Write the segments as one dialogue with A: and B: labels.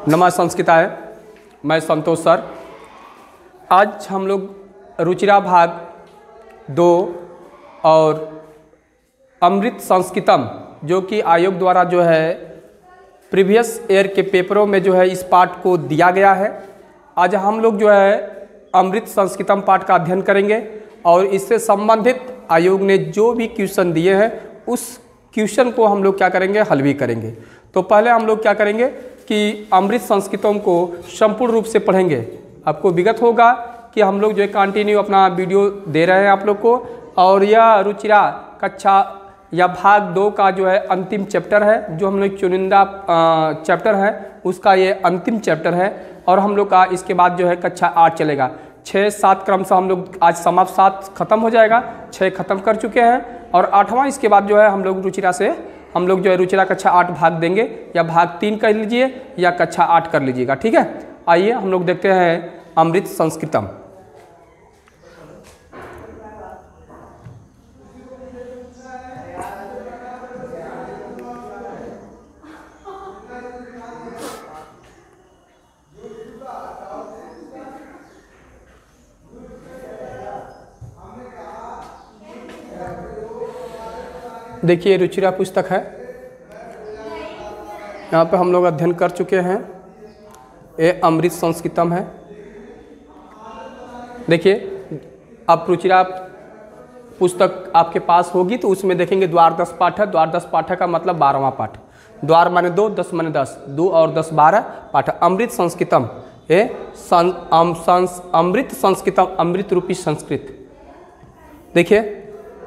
A: नमः संस्कृताय। मैं संतोष सर। आज हम लोग रुचिरा भाग 2 और अमृत संस्कृतम जो कि आयोग द्वारा जो है प्रीवियस ईयर के पेपरों में जो है इस पाठ को दिया गया है। आज हम लोग जो है अमृत संस्कृतम पाठ का अध्ययन करेंगे और इससे संबंधित आयोग ने जो भी क्वेश्चन दिए हैं उस क्वेश्चन को हम लोग क्या करेंगे, हल भी करेंगे। तो पहले हम लोग क्या करेंगे कि अमृत संस्कृतम को संपूर्ण रूप से पढ़ेंगे। आपको विगत होगा कि हम लोग जो है कंटिन्यू अपना वीडियो दे रहे हैं आप लोग को, और यह रुचिरा कक्षा या भाग 2 का जो है अंतिम चैप्टर है, जो हम लोग चुनिंदा चैप्टर है उसका ये अंतिम चैप्टर है। और हम लोग का इसके बाद जो है कक्षा 8 चलेगा। 6-7 क्रम से हम लोग आज समाप्त 7 खत्म हो जाएगा, 6 खत्म कर चुके हैं और 8वां इसके बाद जो है हम लोग रुचिरा से हम लोग जो है रुचिरा कक्षा 8 भाग देंगे, या भाग 3 कर लीजिए या कक्षा 8 कर लीजिएगा। ठीक है, आइए हम लोग देखते हैं अमृत संस्कृतम। देखिए रुचिरा पुस्तक है, यहाँ पे हम लोग अध्ययन कर चुके हैं। ये अमृत संस्कृतम है। देखिए अब रुचिरा पुस्तक आपके पास होगी तो उसमें देखेंगे द्वार 10 पाठ है। द्वार 10 पाठ का मतलब 12वां पाठ। द्वार माने 2, 10 माने 10, 2 और 10 12 पाठ। अमृत संस्कृतम ये अमृत संस्कृतम, अमृत रूपी संस्कृत। देखिए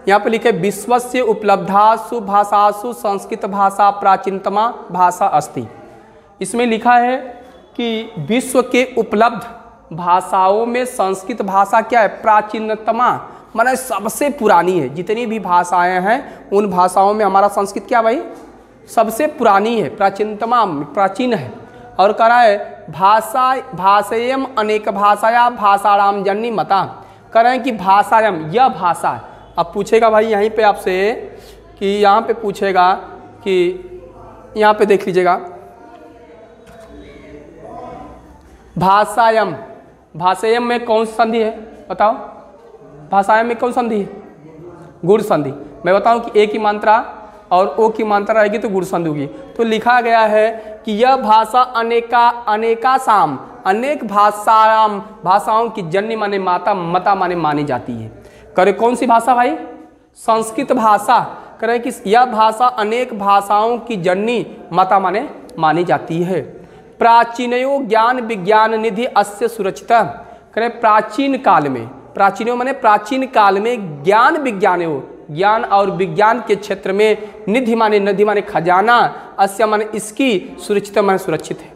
A: यहाँ पे लिखे विश्वस्य उपलब्धासु भाषासु संस्कृत भाषा प्राचीनतमा भाषा अस्ति। इसमें लिखा है कि विश्व के उपलब्ध भाषाओं में संस्कृत भाषा क्या है, प्राचीनतमा, माने सबसे पुरानी है। जितनी भी भाषाएं हैं उन भाषाओं में हमारा संस्कृत क्या भाई, सबसे पुरानी है, प्राचीनतमा, प्राचीन है। और कह रहा है भाषायम अनेक भाषाया भाषाणाम जननी मता। कह रहे हैं कि भाषायम यह भाषा है। अब पूछेगा भाई यहीं पे आपसे कि यहाँ पे पूछेगा कि यहाँ पे देख लीजिएगा भाषायम, भाषायम में कौन सी संधि है बताओ? भाषायम में कौन संधि है? गुण संधि। मैं बताऊं कि ए की मात्रा और ओ की मात्रा रहेगी तो गुण संधि होगी। तो लिखा गया है कि यह भाषा अनेका साम, अनेक भाषाओं की जननी माने माता, मता माने मानी जाती है। करे कौन सी भाषा भाई? संस्कृत भाषा। करे कि यह भाषा अनेक भाषाओं की जननी माता माने मानी जाती है। प्राचीनयो ज्ञान विज्ञान निधि अस्य सुरक्षित। करे प्राचीन काल में, प्राचीनयो माने प्राचीन काल में, ज्ञान विज्ञानयो, ज्ञान और विज्ञान के क्षेत्र में, निधि माने नदी माने खजाना, अस्य माने इसकी, सुरक्षित माने सुरक्षित है।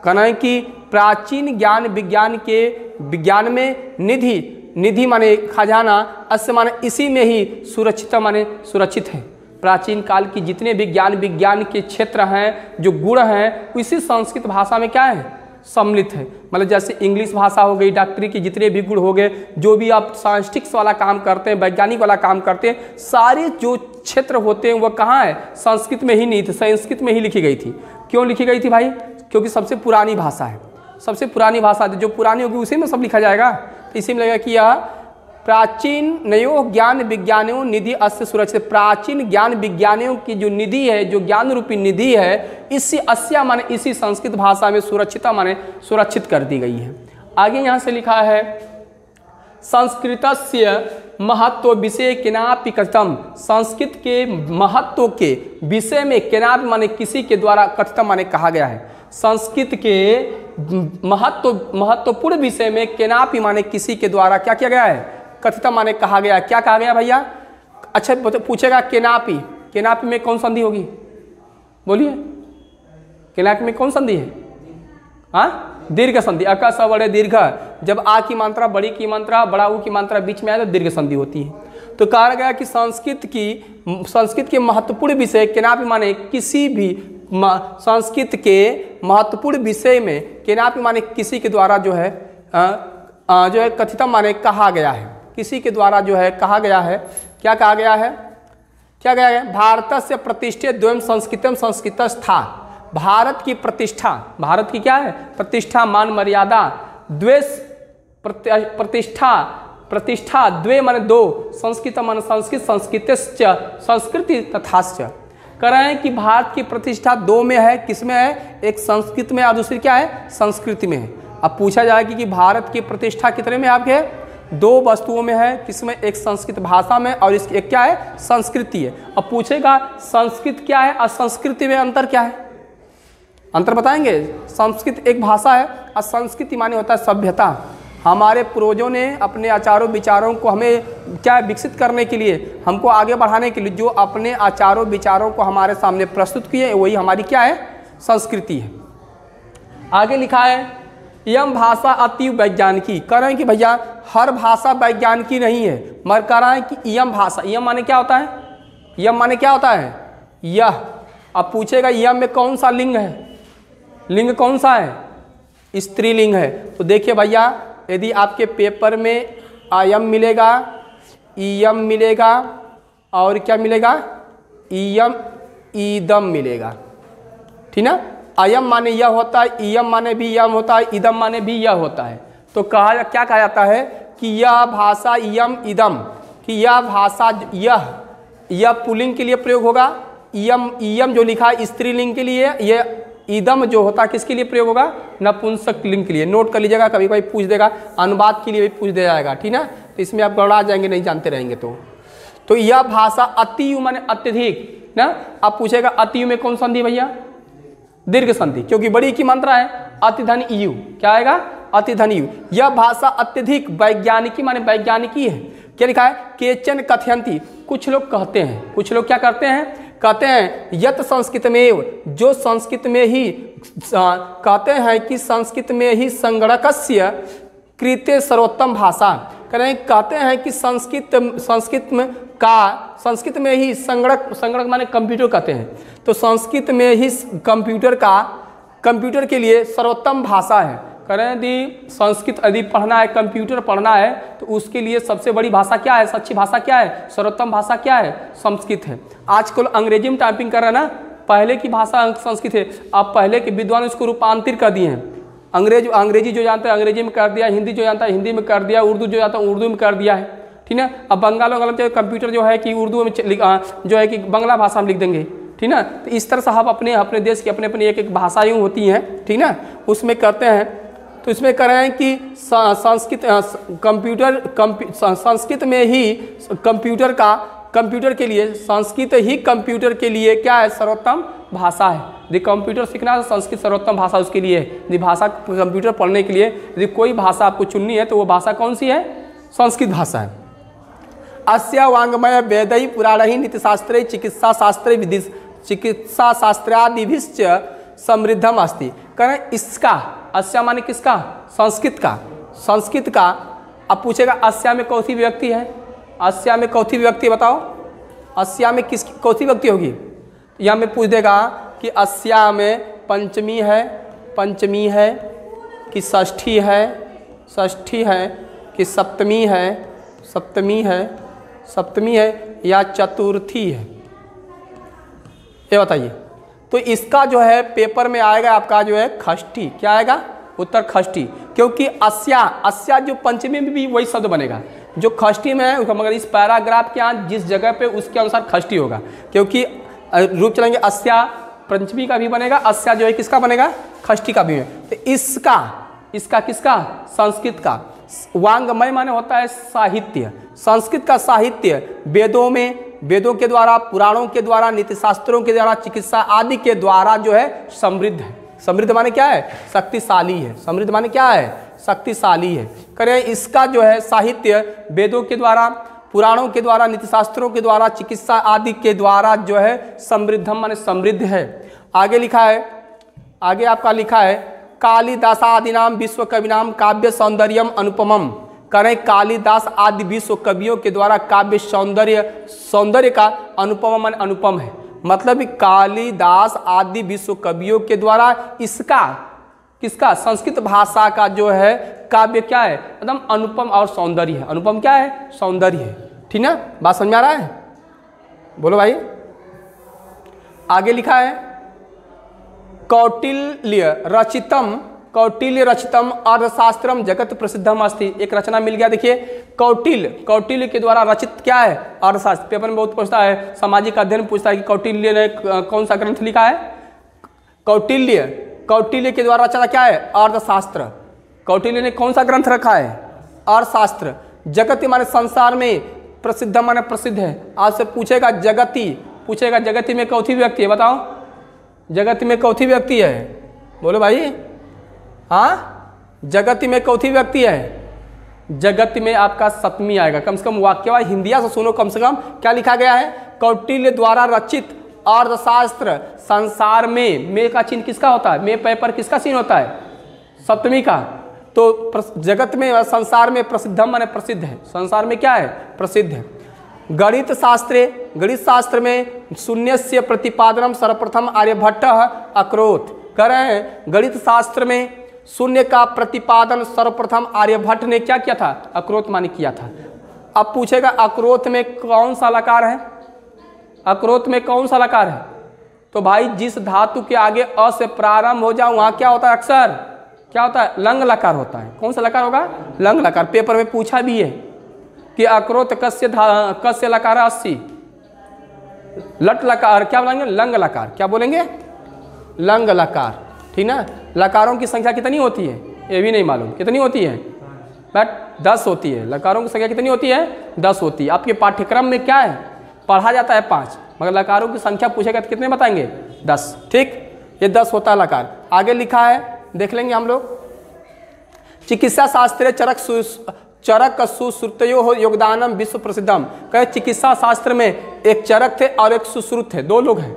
A: कहना है कि प्राचीन ज्ञान विज्ञान के विज्ञान में निधि, निधि माने खजाना, अस्य माने इसी में ही, सुरक्षित माने सुरक्षित है। प्राचीन काल की जितने भी ज्ञान विज्ञान के क्षेत्र हैं, जो गुण हैं, इसी संस्कृत भाषा में क्या है, सम्मिलित है। मतलब जैसे इंग्लिश भाषा हो गई, डॉक्टरी के जितने भी गुण हो गए, जो भी आप साइंटिस्टिक्स वाला काम करते हैं, वैज्ञानिक वाला काम करते हैं, सारे जो क्षेत्र होते हैं वह कहाँ है, संस्कृत में ही नहीं थे, संस्कृत में ही लिखी गई थी। क्यों लिखी गई थी भाई? क्योंकि सबसे पुरानी भाषा है, सबसे पुरानी भाषा जो पुरानी होगी उसी में सब लिखा जाएगा। तो इसी में लगेगा कि यह प्राचीन नयो ज्ञान विज्ञानियों निधि अस्य सुरक्षित। प्राचीन ज्ञान विज्ञानियों की जो निधि है, जो ज्ञान रूपी निधि है, इसी अस्या माने इसी संस्कृत भाषा में सुरक्षिता माने सुरक्षित कर दी गई है। आगे यहाँ से लिखा है संस्कृतस्य महत्व विषय केनापि कथितम। संस्कृत के महत्व के विषय में केनापि माने किसी के द्वारा, कथितम माने कहा गया है। संस्कृत के महत्वपूर्ण विषय में केनापि माने किसी के द्वारा क्या किया गया है, कथितम माने कहा गया। क्या कहा गया भैया? अच्छा पूछेगा केनापि, केनापि में कौन संधि होगी? बोलिए, केनापि में कौन संधि है? हाँ, दीर्घ संधि। अका स बड़े दीर्घ, जब आ की मात्रा, बड़ी की मात्रा, बड़ा ऊ की मात्रा बीच में आए तो दीर्घ संधि होती है। तो कहा गया कि संस्कृत के महत्वपूर्ण विषय केनापि माने किसी भी संस्कृत के महत्वपूर्ण विषय में, केनापि माने किसी के द्वारा जो है कथितम माने कहा गया है। किसी के द्वारा जो है कहा गया है। क्या कहा गया है? क्या कहा गया? भारत से प्रतिष्ठित द्वयम संस्कृतम संस्कृतस्था। भारत की प्रतिष्ठा, भारत की क्या है प्रतिष्ठा, मान मर्यादा, द्वेष प्रतिष्ठा, प्रतिष्ठा द्वे माने दो, संस्कृत माने संस्कृत, संस्कृतिश्च संस्कृति तथाश्च। कह रहे हैं कि भारत की प्रतिष्ठा दो में है, किस में है, एक संस्कृत में और दूसरी क्या है संस्कृति में है। अब पूछा जाएगा कि भारत की प्रतिष्ठा कितने में आपके, दो वस्तुओं में है, किसमें, एक संस्कृत भाषा में और इसकी एक क्या है संस्कृति है। अब पूछेगा संस्कृत क्या है और संस्कृति में अंतर क्या है, अंतर बताएंगे। संस्कृत एक भाषा है और संस्कृति माने होता है सभ्यता। हमारे पूर्वजों ने अपने आचारों विचारों को हमें क्या विकसित करने के लिए, हमको आगे बढ़ाने के लिए जो अपने आचारों विचारों को हमारे सामने प्रस्तुत किए, वही हमारी क्या है संस्कृति है। आगे लिखा है यम भाषा अति वैज्ञानिकी। कह रहे हैं कि भैया हर भाषा वैज्ञानिकी नहीं है, मगर कह रहा है कि यम भाषा, यम माने क्या होता है, यम माने क्या होता है यह। अब पूछेगा यम में कौन सा लिंग है, लिंग कौन सा है, स्त्रीलिंग है। तो देखिए भैया यदि आपके पेपर में अयम मिलेगा, इयम मिलेगा और क्या मिलेगा, इयम ईदम मिलेगा, ठीक ना। अयम माने यह होता है, इयम माने भी यम होता है, इदम माने भी यह होता है। तो क्या कहा जाता है कि यह भाषा यम इदम, कि यह भाषा यह पुल्लिंग के लिए प्रयोग होगा, इयम जो लिखा है स्त्रीलिंग के लिए, यह ईदम जो होता है किसके लिए प्रयोग होगा, नपुंसक लिंग के लिए। नोट कर लीजिएगा, कभी कभी पूछ देगा, अनुवाद के लिए भी पूछ दिया जाएगा, ठीक ना। तो इसमें आप गड़बड़ा जाएंगे, नहीं जानते रहेंगे। तो यह भाषा अतियु माने अत्यधिक ना। अब पूछेगा अतियु में कौन संधि भैया, दीर्घ संधि, क्योंकि बड़ी की मात्रा है, अतिधन यु, क्या आएगा अतिधन यु। यह भाषा अत्यधिक वैज्ञानिकी माने वैज्ञानिकी है। क्या लिखा है, केचन कथयंती, कुछ लोग कहते हैं, कुछ लोग क्या करते हैं, कहते हैं यत संस्कृत में, जो संस्कृत में ही कहते हैं कि संस्कृत में ही संगणकस्य कृते सर्वोत्तम भाषा। कहते हैं कि संस्कृत में ही संगणक माने कंप्यूटर कहते हैं, तो संस्कृत में ही कंप्यूटर के लिए सर्वोत्तम भाषा है। करें यदि संस्कृत यदि पढ़ना है, कंप्यूटर पढ़ना है, तो उसके लिए सबसे बड़ी भाषा क्या है, सच्ची भाषा क्या है, सर्वोत्तम भाषा क्या है, संस्कृत है। आजकल अंग्रेजी में टाइपिंग कर रहे हैं ना, पहले की भाषा संस्कृत है, अब पहले के विद्वान इसको रूपांतरित कर दिए हैं। अंग्रेजी जो जानता है अंग्रेजी में कर दिया, हिंदी जो जानता है हिंदी में कर दिया, उर्दू जो जानता है उर्दू में कर दिया है, ठीक है। अब बंगाल में कंप्यूटर जो है कि उर्दू में जो है कि बांग्ला भाषा में लिख देंगे, ठीक ना। तो इस तरह से हम अपने देश की अपने एक एक भाषा यूँ होती हैं, ठीक ना, उसमें करते हैं। तो इसमें कह रहे हैं कि संस्कृत में ही कंप्यूटर के लिए, संस्कृत ही कंप्यूटर के लिए क्या है, सर्वोत्तम भाषा है। यदि कंप्यूटर सीखना है तो संस्कृत सर्वोत्तम भाषा उसके लिए है। यदि भाषा कंप्यूटर पढ़ने के लिए यदि कोई भाषा आपको चुननी है तो वो भाषा कौन सी है, संस्कृत भाषा है। अस्या वांग्मय वेदै पुराणै नीतिशास्त्रै चिकित्सा शास्त्रादिभिश्च समृद्धम अस्ति। करें इसका, अस्या माने किसका, संस्कृत का। अब पूछेगा अस्या में कौन सी विभक्ति है, अस्या में कौन सी विभक्ति बताओ, अस्या में किस कौन सी विभक्ति होगी। यहाँ में पूछ देगा कि अस्या में पंचमी है कि षष्ठी है कि सप्तमी है या चतुर्थी है, ये बताइए। तो इसका जो है पेपर में आएगा आपका जो है खष्टी, क्या आएगा, उत्तर खष्टी। क्योंकि अस्या जो पंचमी में भी वही शब्द बनेगा जो खष्टी में है, मगर इस पैराग्राफ के यहाँ जिस जगह पे उसके अनुसार खष्टी होगा। क्योंकि रूप चलेंगे अस्या पंचमी का भी बनेगा, अस्या जो है किसका बनेगा, खष्टी का भी है। तो इसका किसका, संस्कृत का। वांग्मय माने होता है साहित्य, संस्कृत का साहित्य वेदों के द्वारा, पुराणों के द्वारा, नीतिशास्त्रों के द्वारा, चिकित्सा आदि के द्वारा जो है समृद्ध है। समृद्ध माने क्या है, शक्तिशाली है। समृद्ध माने क्या है, शक्तिशाली है। करें इसका जो है साहित्य वेदों के द्वारा, पुराणों के द्वारा, नीतिशास्त्रों के द्वारा, चिकित्सा आदि के द्वारा जो है समृद्धम माने समृद्ध है। आगे लिखा है, आगे आपका लिखा है कालिदासादिनाम विश्व कविनाम काव्य सौंदर्यम अनुपमम। करें कालिदास आदि विश्व कवियों के द्वारा काव्य सौंदर्य का अनुपम मान अनुपम है। मतलब कालिदास आदि विश्व कवियों के द्वारा इसका किसका, संस्कृत भाषा का जो है काव्य क्या है, एकदम अनुपम और सौंदर्य है। अनुपम क्या है, सौंदर्य है, ठीक ना। बात समझ में आ रहा है, बोलो भाई। आगे लिखा है कौटिल्य रचितम अर्थशास्त्रम जगत प्रसिद्धम अस्ति। एक रचना मिल गया, देखिए कौटिल्य के द्वारा रचित क्या है? अर्थशास्त्र। पेपर में बहुत पूछता है, सामाजिक अध्ययन पूछता है कि कौटिल्य ने कौन सा ग्रंथ लिखा है? कौटिल्य के द्वारा रचा क्या है? अर्थशास्त्र। कौटिल्य ने कौन सा ग्रंथ रखा है? अर्थशास्त्र। जगति माने संसार में, प्रसिद्ध माने प्रसिद्ध है। आज से पूछेगा जगति में कौथी व्यक्ति है? बताओ, जगति में कौथी व्यक्ति है? बोलो भाई। हाँ, जगति में कौथी व्यक्ति है? जगति में आपका सप्तमी आएगा। कम से कम वाक्यवाही हिंदिया से सुनो। कम से कम क्या लिखा गया है? कौटिल्य द्वारा रचित अर्थशास्त्र संसार में का चिन्ह किसका होता है? में पेपर किसका चिन्ह होता है? सप्तमी का। तो जगत में, संसार में प्रसिद्धम माने प्रसिद्ध है। संसार में क्या है? प्रसिद्ध है। गणित शास्त्र में शून्यस्य प्रतिपादनम सर्वप्रथम आर्यभट्ट अकरोत्। कह रहे हैं गणित शास्त्र में शून्य का प्रतिपादन सर्वप्रथम आर्यभट्ट ने क्या किया था? अकरोत् माने किया था। अब पूछेगा अकरोत् में कौन सा लकार है? अकरोत् में कौन सा लकार है? तो भाई जिस धातु के आगे अ से प्रारंभ हो जाए वहां क्या होता है? अक्सर क्या होता है? लंग लकार होता है। कौन सा लकार होगा? लंग लकार। पेपर में पूछा भी है कि अकरोत् कस्य लकार 80, लट लकार क्या बोलेंगे? लंग लकार। क्या बोलेंगे? लंग लकार। ठीक ना। लकारों की संख्या कितनी होती है? ये भी नहीं मालूम कितनी होती है? बट 10 होती है। लकारों की संख्या कितनी होती है? 10 होती है। आपके पाठ्यक्रम में क्या है? पढ़ा जाता है 5, मगर लकारों की संख्या पूछेगा तो कितने बताएंगे? 10। ठीक, ये 10 होता है लकार। आगे लिखा है, देख लेंगे हम लोग। चिकित्सा शास्त्रे चरक सुश्रुतयो योगदानम विश्व प्रसिद्धम। कहे चिकित्सा शास्त्र में एक चरक थे और एक सुश्रुत थे, 2 लोग हैं।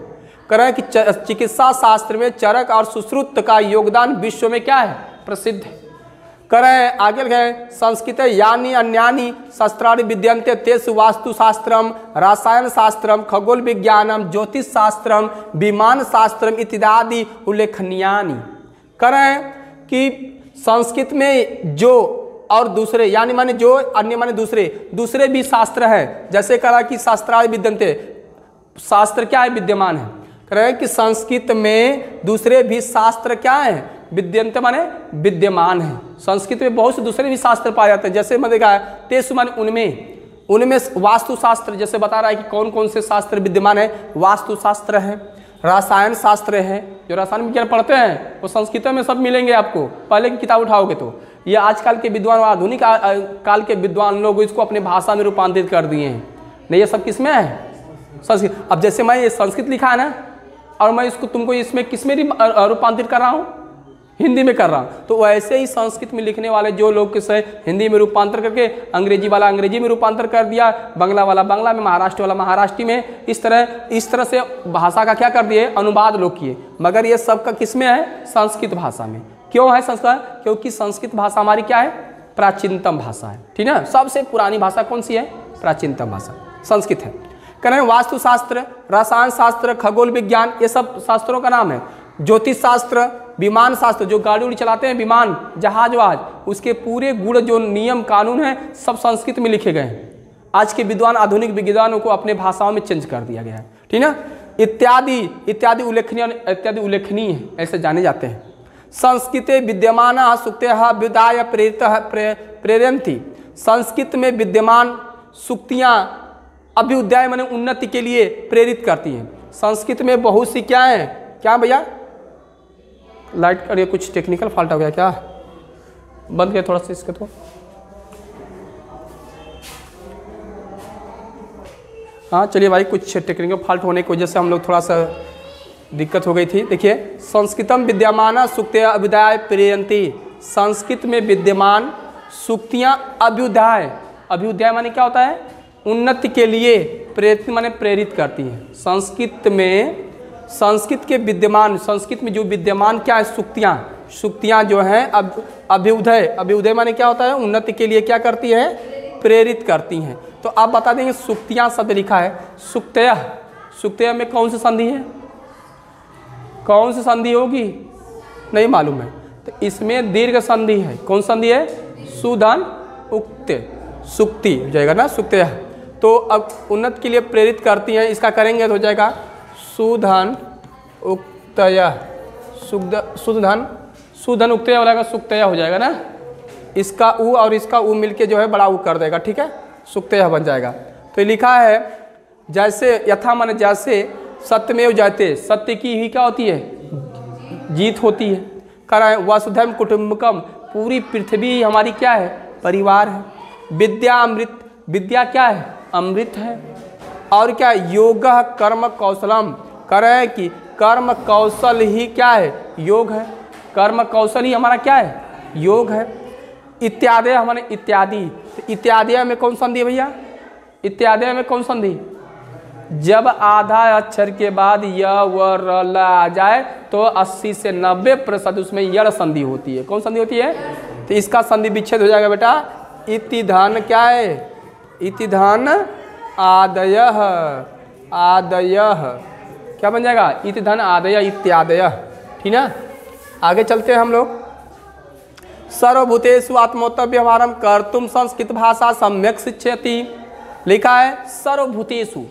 A: कह रहे हैं कि चिकित्सा शास्त्र में चरक और सुश्रुत का योगदान विश्व में क्या है? प्रसिद्ध है। कह रहे हैं आगे गए, संस्कृत यानी अन्यानी शस्त्राणि विद्यन्ते तेषु वास्तुशास्त्रम रसायन शास्त्रम खगोल विज्ञानम ज्योतिष शास्त्रम विमान शास्त्रम इत्यादि उल्लेखनीयानि। कह रहे हैं कि संस्कृत में जो और दूसरे यानी माने जो, अन्य माने दूसरे भी शास्त्र हैं। जैसे कहा कि शास्त्राणि विद्यन्ते, शास्त्र क्या है? विद्यमान है। कह रहे हैं कि संस्कृत में दूसरे भी शास्त्र क्या है? विद्यन्ते माने विद्यमान है। संस्कृत में बहुत से दूसरे भी शास्त्र पाए जाते हैं। जैसे मैंने कहा तेसु माने उनमें वास्तुशास्त्र, जैसे बता रहा है कि कौन कौन से शास्त्र विद्यमान है। वास्तुशास्त्र है, रसायन शास्त्र है। जो रसायन विज्ञान पढ़ते हैं वो संस्कृत में सब मिलेंगे आपको। पहले की किताब उठाओगे तो ये आजकल के विद्वान, आधुनिक काल के विद्वान लोग इसको अपने भाषा में रूपांतरित कर दिए हैं। नहीं, ये सब किसमें है? संस्कृत। अब जैसे मैं ये संस्कृत लिखा है ना, और मैं इसको तुमको इसमें किसमें रूपांतरित कर रहा हूँ? हिंदी में कर रहा हूँ। तो वैसे ही संस्कृत में लिखने वाले जो लोग किसे हिंदी में रूपांतर करके, अंग्रेजी वाला अंग्रेजी में रूपांतर कर दिया, बांग्ला वाला बांग्ला में, महाराष्ट्र वाला महाराष्ट्री में, इस तरह से भाषा का क्या कर दिए? अनुवाद लोग किए। मगर ये सब का किसमें है? संस्कृत भाषा में। क्यों है संस्कृत? क्योंकि संस्कृत भाषा हमारी क्या है? प्राचीनतम भाषा है। ठीक है, सबसे पुरानी भाषा कौन सी है? प्राचीनतम भाषा संस्कृत है। कह रहे हैं वास्तुशास्त्र, रसायन शास्त्र, खगोल विज्ञान, ये सब शास्त्रों का नाम है। ज्योतिष शास्त्र, विमान शास्त्र, जो गाड़ी उड़ी चलाते हैं, विमान, जहाज वहाज, उसके पूरे गुण जो नियम कानून है सब संस्कृत में लिखे गए हैं। आज के विद्वान, आधुनिक विद्वानों को अपने भाषाओं में चेंज कर दिया गया है। ठीक है, इत्यादि उल्लेखनीय है, ऐसे जाने जाते हैं। संस्कृते विद्यमान सूक्तयः विदाय प्रेरयन्ति। संस्कृत में विद्यमान सूक्तियाँ अभ्युदय माने उन्नति के लिए प्रेरित करती हैं। संस्कृत में बहुत सी क्या है? क्या भैया? लाइट करिए, कुछ टेक्निकल फॉल्ट हो गया क्या? बंद किया थोड़ा सा इसके तो। हाँ चलिए भाई, कुछ टेक्निकल फॉल्ट होने की वजह से हम लोग थोड़ा सा दिक्कत हो गई थी। देखिए, संस्कृतम विद्यमान सूक्तयः अभ्युदय प्रेरयन्ति। संस्कृत में विद्यमान सूक्तियाँ अभ्युदय माने क्या होता है? उन्नति के लिए, प्रेरित माने प्रेरित करती हैं। संस्कृत के विद्यमान, संस्कृत में जो विद्यमान क्या है? सूक्तियाँ जो हैं अभ्युदय माने क्या होता है? उन्नति के लिए क्या करती है? प्रेरित करती हैं। तो आप बता देंगे सूक्तियाँ शब्द लिखा है। सूक्तयः में कौन सी संधि है? कौन सी संधि होगी? नहीं मालूम है। तो इसमें दीर्घ संधि है। कौन संधि है? सुधन उक्त सूक्ति हो जाएगा ना, सूक्तयः। तो अब उन्नत के लिए प्रेरित करती हैं, इसका करेंगे तो हो जाएगा सुधन उक्तयः, शुद्ध धन, शुद्ध धन उक्तया हो जाएगा, सुक्तया हो जाएगा ना, इसका उ और इसका उ मिलके जो है बड़ा उ कर देगा, ठीक है, सुक्तया बन जाएगा। तो ये लिखा है जैसे यथा माने जैसे सत्यमेव जयते, सत्य की ही क्या होती है, जीत होती है। करें वसुधैव कुटुंबकम, पूरी पृथ्वी हमारी क्या है, परिवार है। विद्या अमृत, विद्या क्या है, अमृत है। और क्या, योग कर्म कौशलम, करें कि कर्म कौशल ही क्या है, योग है। कर्म कौशल ही हमारा क्या है, योग है। इत्यादि हमारे इत्यादि, तो इत्यादि में कौन संधि है भैया, इत्यादि में कौन संधि, जब आधा अक्षर के बाद य व र ल आ जाए तो 80 से 90% उसमें यड़ संधि होती है। कौन संधि होती है, तो इसका संधि विच्छेद हो जाएगा बेटा। इति धन क्या है, इति धन आदयः, आदयः क्या बन जाएगा, इति धन आदय इत्यादय, ठीक ना। आगे चलते हैं हम लोग। सर्वभूतेषु आत्मोत्तर व्यवहारम कर्तुम संस्कृत भाषा सम्यक शिक्षयति, लिखा है सर्वभूतेषु,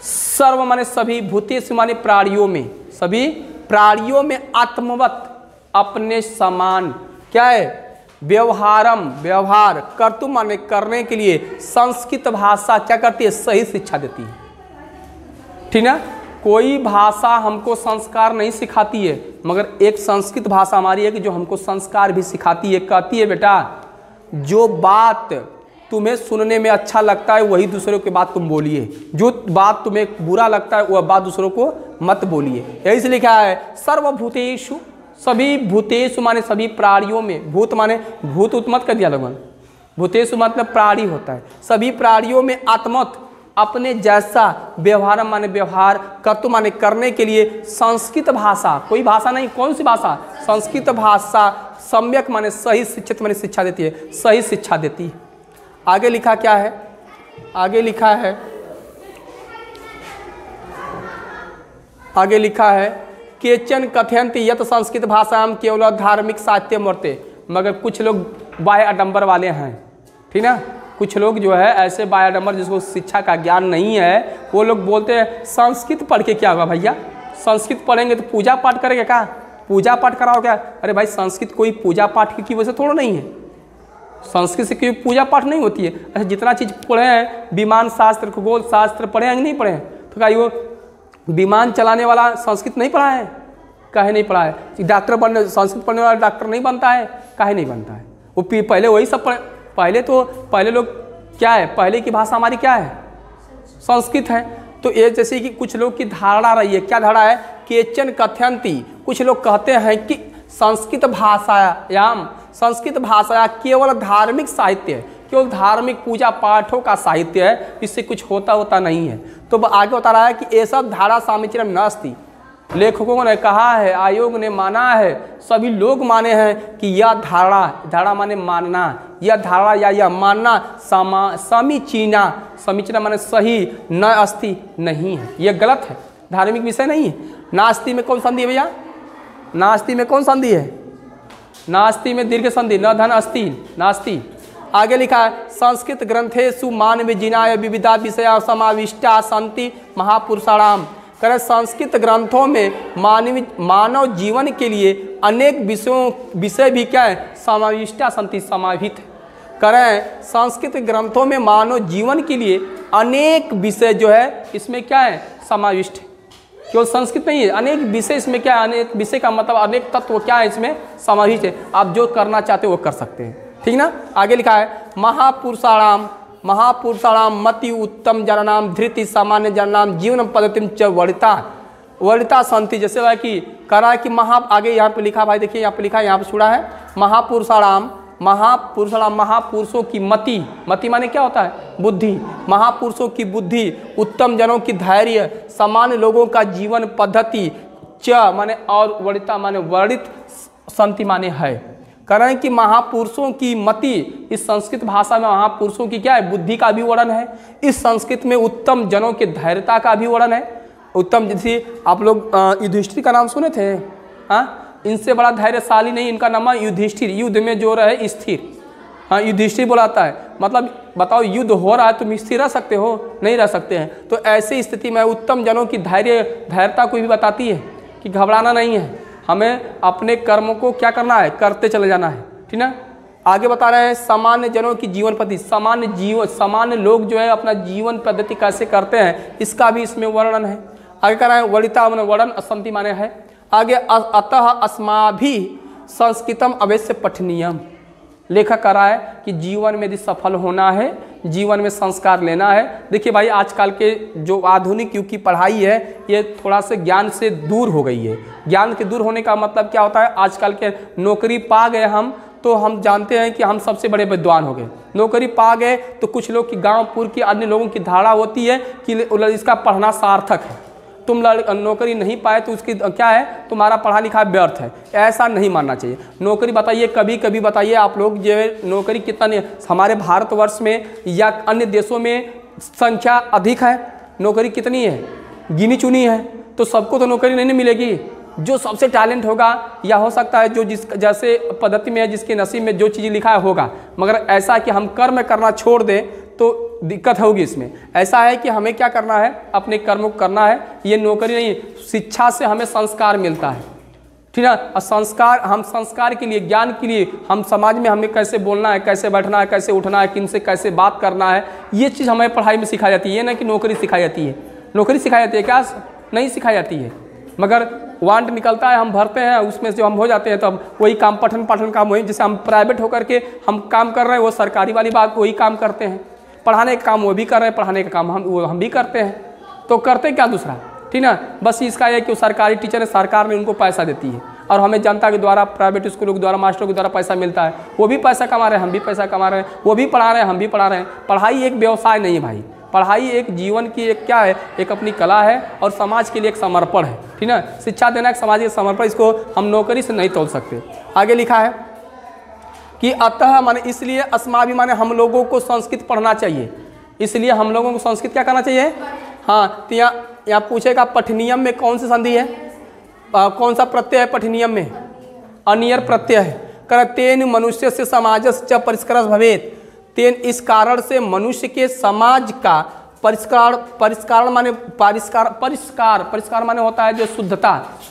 A: सर्व माने सभी, भूतेषु माने प्राणियों में, सभी प्राणियों में आत्मवत अपने समान क्या है, व्यवहारम व्यवहार, कर्तुम माने करने के लिए, संस्कृत भाषा क्या करती है, सही शिक्षा देती है, ठीक ना। कोई भाषा हमको संस्कार नहीं सिखाती है, मगर एक संस्कृत भाषा हमारी है कि जो हमको संस्कार भी सिखाती है। कहती है बेटा जो बात तुम्हें सुनने में अच्छा लगता है वही दूसरों की बात तुम बोलिए, जो बात तुम्हें बुरा लगता है वह बात दूसरों को मत बोलिए। यही से लिखा है सर्वभूतेषु, सभी भूतेषु माने सभी प्राणियों में, भूत माने भूत उत मत कर दिया लोगों, भूतेषु मतलब प्राणी होता है, सभी प्राणियों में आत्मत अपने जैसा, व्यवहार माने व्यवहार, कर्तु माने करने के लिए, संस्कृत भाषा, कोई भाषा नहीं, कौन सी भाषा, संस्कृत भाषा, सम्यक माने सही, शिक्षित माने शिक्षा देती है, सही शिक्षा देती है। आगे लिखा क्या है, आगे लिखा है, आगे लिखा है केचन कथयन्ति यत संस्कृत भाषायां केवल धार्मिक साहित्य वर्ते, मगर कुछ लोग बाह्य आडंबर वाले हैं, ठीक ना। कुछ लोग जो है ऐसे बाह्य आडंबर जिसको शिक्षा का ज्ञान नहीं है, वो लोग बोलते हैं संस्कृत पढ़ के क्या होगा भैया, संस्कृत पढ़ेंगे तो पूजा पाठ करेंगे क्या, पूजा पाठ कराओ क्या। अरे भाई संस्कृत कोई पूजा पाठ की वजह से थोड़ा नहीं है, संस्कृत से कोई पूजा पाठ नहीं होती है। अच्छा जितना चीज़ पढ़े हैं, विमान शास्त्र, खगोल शास्त्र पढ़े हैं कि नहीं पढ़े हैं, तो क्या वो विमान चलाने वाला संस्कृत नहीं पढ़ा है, काहे नहीं पढ़ा है। डॉक्टर बनने, संस्कृत पढ़ने वाला डॉक्टर नहीं बनता है, काहे नहीं बनता है, वो पहले वही सब पढ़े। पहले लोग क्या है, पहले की भाषा हमारी क्या है, संस्कृत है। तो ये जैसे कि कुछ लोग की धारणा रही है, क्या धारणा है, केचन कथयन्ति, कुछ लोग कहते हैं कि संस्कृत भाषायाम, संस्कृत भाषा केवल धार्मिक साहित्य है, केवल धार्मिक पूजा पाठों का साहित्य है, इससे कुछ होता नहीं है। तो आगे बता रहा है कि ये सब धारा सामीचीनम नास्ति, लेखकों ने कहा है, आयोग ने माना है, सभी लोग माने हैं कि यह धारणा माने मानना, यह धारणा या यह मानना समीचीना, समीचीना माने सही, न अस्ति नहीं है, यह गलत है, धार्मिक विषय नहीं है। नास्ति में कौन संधि है भैया, नास्ति में कौन संधि है, नास्ति में दीर्घ संधि, न धन अस्ति, नास्ति। आगे लिखा है संस्कृत ग्रंथेषु मानव जिनाय विविधा विषया समाविष्टा सन्ति महापुरुषाणाम, करें संस्कृत ग्रंथों में मानव जीवन के लिए अनेक विषय भी क्या है, समाविष्टा संति, समाहित है। करें संस्कृत ग्रंथों में मानव जीवन के लिए अनेक विषय जो है इसमें क्या है, समाविष्ट है, केवल संस्कृत नहीं है, अनेक विषय इसमें क्या है, अनेक विषय का मतलब अनेक तत्व क्या है इसमें समाहित है। आप जो करना चाहते हो वो कर सकते हैं, ठीक ना। आगे लिखा है महापुरुषाणाम, महापुरुषाणाम मति उत्तम जनानाम धृति सामान्य जनानाम जीवन पद्धति च वर्णिता संति, जैसे है कि करा है कि आगे यहाँ पे लिखा, भाई देखिए यहाँ पे लिखा है, यहाँ पे छुड़ा है महापुरुषाणाम, महापुरुषों की मति माने क्या होता है, बुद्धि, महापुरुषों की बुद्धि, उत्तम जनों की धैर्य, सामान्य लोगों का जीवन पद्धति, च माने और वर्णिता माने वर्णित, संति माने है। करें कि महापुरुषों की मति, इस संस्कृत भाषा में महापुरुषों की क्या है, बुद्धि का भी वर्णन है। इस संस्कृत में उत्तम जनों के धैर्यता का भी वर्णन है। उत्तम, जैसे आप लोग युधिष्ठिर का नाम सुने थे, हाँ, इनसे बड़ा धैर्यशाली नहीं, इनका नाम है युधिष्ठिर, युद्ध में जो रहे स्थिर, हाँ युधिष्ठिर बोलाता है। मतलब बताओ युद्ध हो रहा है तुम स्थिर रह सकते हो, नहीं रह सकते हैं। तो ऐसी स्थिति में उत्तम जनों की धैर्यता को भी बताती है कि घबराना नहीं है, हमें अपने कर्मों को क्या करना है, करते चले जाना है, ठीक ना। आगे बता रहे हैं सामान्य जनों की जीवन पद्धति, सामान्य लोग जो है अपना जीवन पद्धति कैसे करते हैं, इसका भी इसमें वर्णन है। आगे कह रहे हैं वलिता वर्णन असंति माने है। आगे अतः अस्माभि संस्कृतम अवश्य पठनीयम, लेखक कह रहा है कि जीवन में यदि सफल होना है, जीवन में संस्कार लेना है। देखिए भाई, आजकल के जो आधुनिक युग की पढ़ाई है ये थोड़ा सा ज्ञान से दूर हो गई है। ज्ञान के दूर होने का मतलब क्या होता है, आजकल के नौकरी पा गए हम तो हम जानते हैं कि हम सबसे बड़े विद्वान हो गए। नौकरी पा गए तो कुछ लोग की गाँव की अन्य लोगों की धारणा होती है कि इसका पढ़ना सार्थक है, तुम नौकरी नहीं पाए तो उसकी क्या है, तुम्हारा पढ़ा लिखा व्यर्थ है। ऐसा नहीं मानना चाहिए। नौकरी बताइए, कभी कभी बताइए आप लोग जो नौकरी कितना हमारे भारतवर्ष में या अन्य देशों में संख्या अधिक है, नौकरी कितनी है, गिनी चुनी है, तो सबको तो नौकरी नहीं मिलेगी। जो सबसे टैलेंट होगा या हो सकता है जो जिस जैसे पद्धति में है, जिसके नसीब में जो चीज़ लिखा है होगा, मगर ऐसा कि हम कर्म करना छोड़ दें तो दिक्कत होगी इसमें। ऐसा है कि हमें क्या करना है, अपने कर्म को करना है। ये नौकरी नहीं, शिक्षा से हमें संस्कार मिलता है, ठीक है। और संस्कार, हम संस्कार के लिए, ज्ञान के लिए, हम समाज में हमें कैसे बोलना है, कैसे बैठना है, कैसे उठना है, किन से कैसे बात करना है, ये चीज़ हमें पढ़ाई में सिखाई जाती है। ये ना कि नौकरी सिखाई जाती है। नौकरी सिखाई जाती है क्या, नहीं सिखाई जाती है, मगर वांट निकलता है, हम भरते हैं, उसमें जो हम हो जाते हैं तो हम वही काम पठन पाठन काम वही, जैसे हम प्राइवेट होकर के हम काम कर रहे हैं, वो सरकारी वाली बात वही काम करते हैं। पढ़ाने का काम वो भी कर रहे हैं, पढ़ाने का काम हम भी करते हैं, तो करते क्या दूसरा, ठीक ना। बस इसका यह कि सरकारी टीचर है, सरकार ने उनको पैसा देती है और हमें जनता के द्वारा, प्राइवेट स्कूलों के द्वारा, मास्टरों के द्वारा पैसा मिलता है। वो भी पैसा कमा रहे हैं, हम भी पैसा कमा रहे हैं, वो भी पढ़ा रहे हैं, हम भी पढ़ा रहे हैं। पढ़ाई एक व्यवसाय नहीं है भाई, पढ़ाई एक जीवन की एक क्या है, एक अपनी कला है और समाज के लिए एक समर्पण है, ठीक ना। शिक्षा देना एक समाज के समर्पण, इसको हम नौकरी से नहीं तोल सकते। आगे लिखा है कि अतः माने इसलिए, अस्माभि माने हम लोगों को संस्कृत पढ़ना चाहिए, इसलिए हम लोगों को संस्कृत क्या करना चाहिए। हाँ, तो यहाँ पूछेगा पठनियम में कौन सी संधि है, कौन सा प्रत्यय है पठनियम में, अनियर प्रत्यय है। कर तेन मनुष्य से समाजस्य परिष्कार भवेत, तेन इस कारण से मनुष्य के समाज का परिष्कार माने होता है जो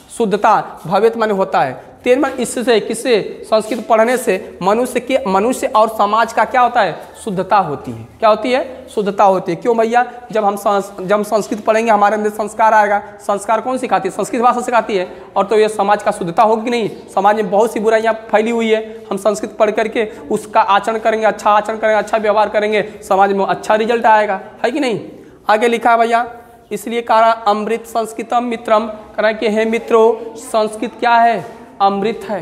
A: शुद्धता भवेत माने होता है। तेन मन इससे, किससे, संस्कृत पढ़ने से मनुष्य और समाज का क्या होता है, शुद्धता होती है। क्या होती है, शुद्धता होती है। क्यों भैया, जब हम संस्कृत पढ़ेंगे हमारे अंदर संस्कार आएगा। संस्कार कौन सिखाती है, संस्कृत भाषा सिखाती है। और तो ये समाज का शुद्धता होगी कि नहीं, समाज में बहुत सी बुराइयां फैली हुई है, हम संस्कृत पढ़ करके उसका आचरण करेंगे, अच्छा आचरण करेंगे, अच्छा व्यवहार करेंगे, समाज में अच्छा रिजल्ट आएगा, है कि नहीं। आगे लिखा है भैया, इसलिए कहा अमृत संस्कृतम मित्रम, करें कि हे मित्रों, संस्कृत क्या है, अमृत है।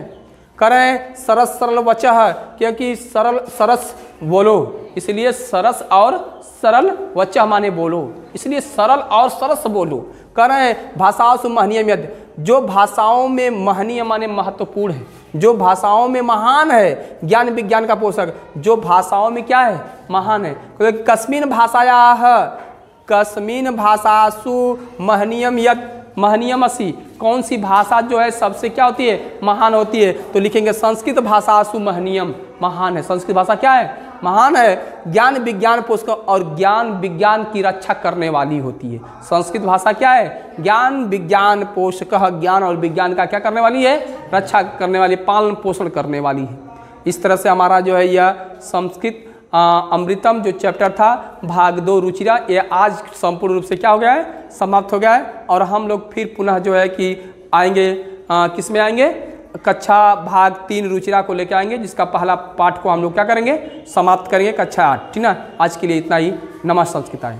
A: करें सरस सरल वचः, क्योंकि सरस बोलो, इसलिए सरस और सरल वचः माने बोलो, इसलिए सरल और सरस बोलो। करें भाषासु महनीय, जो भाषाओं में महनीय माने महत्वपूर्ण है, जो भाषाओं में महान है, ज्ञान विज्ञान का पोषक, जो भाषाओं में क्या है, महान है। कस्मिन भाषासु महनीयम यत् महनीयम असि, कौन सी भाषा जो है सबसे क्या होती है, महान होती है। तो लिखेंगे संस्कृत भाषासु महनीयम, महान है। संस्कृत भाषा क्या है, महान है। ज्ञान विज्ञान पोषक, और ज्ञान विज्ञान की रक्षा करने वाली होती है। संस्कृत भाषा क्या है, ज्ञान विज्ञान पोषक, ज्ञान और विज्ञान का क्या करने वाली है, रक्षा करने वाली, पालन पोषण करने वाली है। इस तरह से हमारा जो है यह संस्कृत अमृतम जो चैप्टर था भाग 2 रुचिरा, ये आज संपूर्ण रूप से क्या हो गया है, समाप्त हो गया है। और हम लोग फिर पुनः जो है कि आएंगे, किस में आएंगे, कक्षा भाग 3 रुचिरा को लेकर आएंगे, जिसका पहला पाठ को हम लोग क्या करेंगे, समाप्त करेंगे कक्षा 8, ठीक ना। आज के लिए इतना ही। नमस्कार संस्कृताएं।